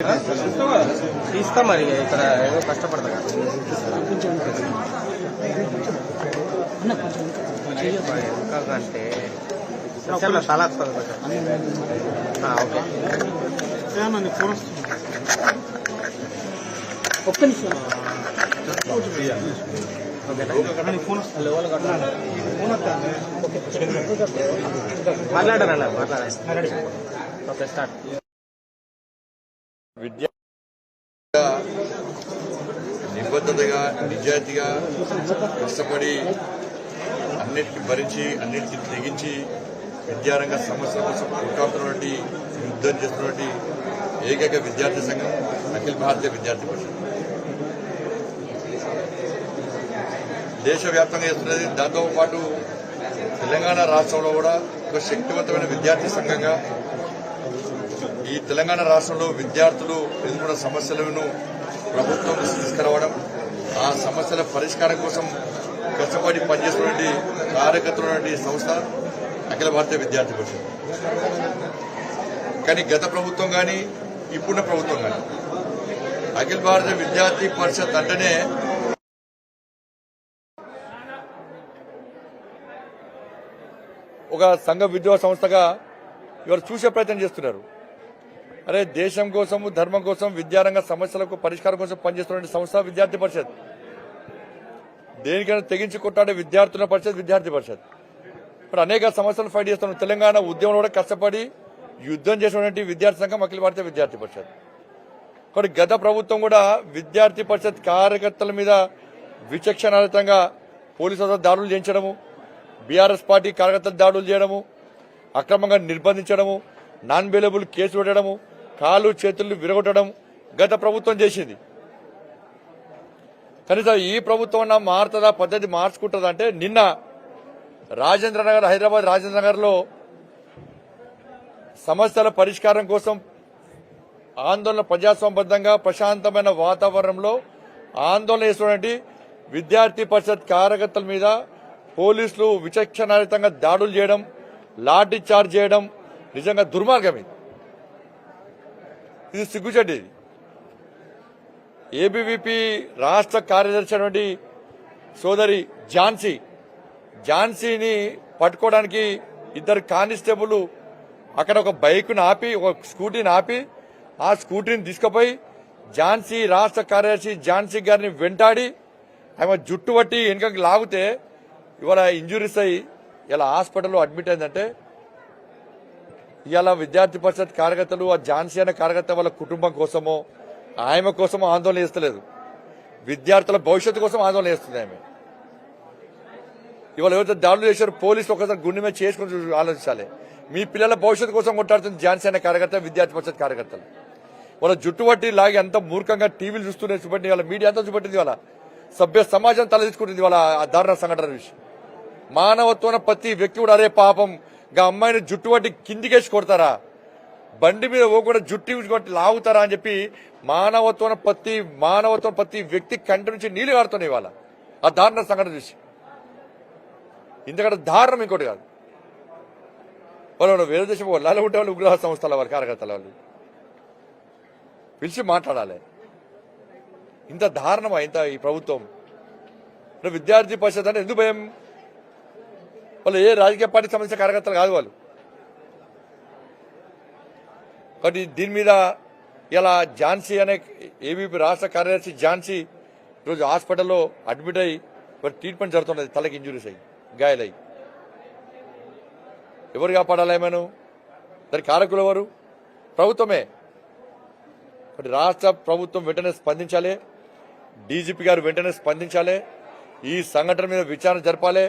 తీస్తా మరి ఇక్కడ ఏదో కష్టపడతా ఇంకా అంటే తలా ఓకే ఒక్క నిమిషం మాట్లాడారన్న మాట్లాడారు ఓకే స్టార్ట్. విద్య నిబద్ధతగా నిజాయితీగా కష్టపడి అన్నిటికీ భరించి అన్నిటికీ తెగించి విద్యారంగ సమస్యల కోసం కొట్లాడుతున్నటువంటి యుద్ధం చేస్తున్నటువంటి ఏకైక విద్యార్థి సంఘం అఖిల భారతీయ విద్యార్థి పరిషత్ దేశవ్యాప్తంగా చేస్తున్నది. దాంతో పాటు తెలంగాణ రాష్ట్రంలో కూడా ఒక శక్తివంతమైన విద్యార్థి సంఘంగా ఈ తెలంగాణ రాష్ట్రంలో విద్యార్థులు ఎదుర్కొన్న సమస్యలను ప్రభుత్వం తీసుకురావడం, ఆ సమస్యల పరిష్కారం కోసం కష్టపడి పనిచేస్తున్నటువంటి కార్యకర్తలు సంస్థ అఖిల భారతీయ విద్యార్థి పరిషత్. కానీ గత ప్రభుత్వం కానీ ఇప్పుడున్న ప్రభుత్వం కానీ అఖిల భారతీయ విద్యార్థి పరిషత్ అంటేనే ఒక సంఘ విద్యా సంస్థగా ఇవాళ చూసే ప్రయత్నం చేస్తున్నారు. అరే దేశం కోసం ధర్మం కోసం విద్యారంగ సమస్యలకు పరిష్కారం కోసం పనిచేస్తున్న సంస్థ విద్యార్థి పరిషత్. దేనికైనా తెగించి కొట్టాడే విద్యార్థుల పరిషత్ విద్యార్థి పరిషత్. ఇప్పుడు అనేక సమస్యలు ఫైట్ చేస్తున్నాం. తెలంగాణ ఉద్యమంలో కూడా కష్టపడి యుద్ధం చేసినటువంటి విద్యార్థి సంఘం అఖిల భారతీయ విద్యార్థి పరిషత్. కాబట్టి గత ప్రభుత్వం కూడా విద్యార్థి పరిషత్ కార్యకర్తల మీద విచక్షణారహితంగా పోలీసులతో దాడులు చేయించడము, బీఆర్ఎస్ పార్టీ కార్యకర్తలు దాడులు చేయడము, అక్రమంగా నిర్బంధించడము, నాన్ బెయిలబుల్ కేసు పెట్టడము, కాళ్ళు చేతులు విరగొట్టడం గత ప్రభుత్వం చేసింది. కనీసం ఈ ప్రభుత్వం మారుతుందా, పద్ధతి మార్చుకుంటుందా అంటే నిన్న రాజేంద్రనగర్, హైదరాబాద్ రాజేంద్రనగర్లో సమస్యల పరిష్కారం కోసం ఆందోళన ప్రజాస్వామ్యబద్ధంగా ప్రశాంతమైన వాతావరణంలో ఆందోళన చేస్తున్నటువంటి విద్యార్థి పరిషత్ కార్యకర్తల మీద పోలీసులు విచక్షణారహితంగా దాడులు చేయడం, లాఠీ చార్జ్ చేయడం నిజంగా దుర్మార్గం. ఇది సిగ్గుచెడ్డి. ఏబీవీపీ రాష్ట్ర కార్యదర్శి అయినటువంటి సోదరి ఝాన్సీని పట్టుకోవడానికి ఇద్దరు కానిస్టేబుల్ అక్కడ ఒక బైక్ను ఆపి, ఒక స్కూటీని ఆపి, ఆ స్కూటీని తీసుకుపోయి ఝాన్సీ రాష్ట్ర కార్యదర్శి ఝాన్సీ గారిని వెంటాడి ఆమె జుట్టు పట్టి వెనుకకి లాగితే ఇవాళ ఇంజురీస్ అయ్యి ఇలా హాస్పిటల్లో అడ్మిట్ అయిందంటే ఇవాళ విద్యార్థి పరిషత్ కార్యకర్తలు ఆ ఝాన్సీ అనే కార్యకర్త వాళ్ళ కుటుంబం కోసమో ఆమె కోసమో ఆందోళన చేస్తలేదు, విద్యార్థుల భవిష్యత్తు కోసం ఆందోళన చేస్తుంది ఆమె. ఇవాళ ఎవరైతే దాడులు చేశారు పోలీసులు ఒకసారి గుండె మీద చేసుకుని ఆలోచించాలి. మీ పిల్లల భవిష్యత్తు కోసం కొట్టాడుతుంది ఝాన్సీ అనే కార్యకర్త, విద్యార్థి పరిషత్ కార్యకర్తలు. వాళ్ళ జుట్టు పట్టి లాగి అంత మూర్ఖంగా టీవీలు చూస్తూనే చూపెట్టింది, వాళ్ళ మీడియా అంతా చూపెట్టింది, వాళ్ళ సభ్య సమాజం తలదించుకుంటుంది వాళ్ళ ఆ దారుణ సంఘటన విషయం. మానవత్వం ప్రతి వ్యక్తి కూడా అరే పాపం గా అమ్మాయిని జుట్టు పట్టి కిందికేసి కొడతారా, బండి మీద పోకుండా జుట్టు కొట్టి లాగుతారా అని చెప్పి మానవత్వం ప్రతి వ్యక్తి కంటి నుంచి నీళ్లు కారుతున్నాయి వాళ్ళ ఆ దారుణ సంఘటన చూసి. ఇంతకంటే దారుణం ఇంకోటి కాదు. వాళ్ళు వేరే దేశం వాళ్ళు ఉంటే వాళ్ళు ఉగ్రవాద సంస్థల వారి కార్యకర్తల వాళ్ళు పిలిచి మాట్లాడాలి. ఇంత దారుణమా ఇంత ఈ ప్రభుత్వం? విద్యార్థి పరిషత్ అంటే ఎందుకు భయం? వాళ్ళు ఏ రాజకీయ పార్టీకి సంబంధించిన కార్యకర్తలు కాదు వాళ్ళు. కాబట్టి దీని మీద ఇలా ఝాన్సీ అనే ఏబీపీ రాష్ట్ర కార్యదర్శి ఝాన్సీ ఈరోజు హాస్పిటల్లో అడ్మిట్ అయ్యి ట్రీట్మెంట్ జరుగుతున్నది, తలకి ఇంజురీస్ అయ్యి గాయాలయ్యి. ఎవరు కాపాడాలి ఏమను? దాని కారకులు ఎవరు? ప్రభుత్వమే. కాబట్టి రాష్ట్ర ప్రభుత్వం వెంటనే స్పందించాలి, డీజీపీ గారు వెంటనే స్పందించాలి, ఈ సంఘటన మీద విచారణ జరపాలి,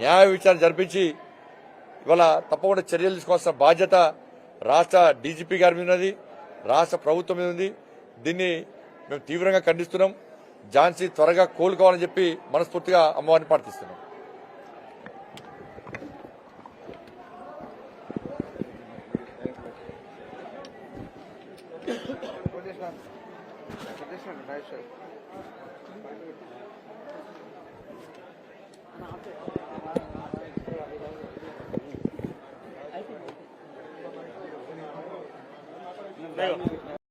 న్యాయ విచారణ జరిపించి ఇవాళ తప్పకుండా చర్యలు తీసుకోవాల్సిన బాధ్యత రాష్ట్ర డీజీపీ గారి మీద ఉన్నది, రాష్ట్ర ప్రభుత్వం మీద ఉంది. దీన్ని మేము తీవ్రంగా ఖండిస్తున్నాం. ఝాన్సీ త్వరగా కోలుకోవాలని చెప్పి మనస్ఫూర్తిగా అమ్మవారిని ప్రార్థిస్తున్నాం. లేదు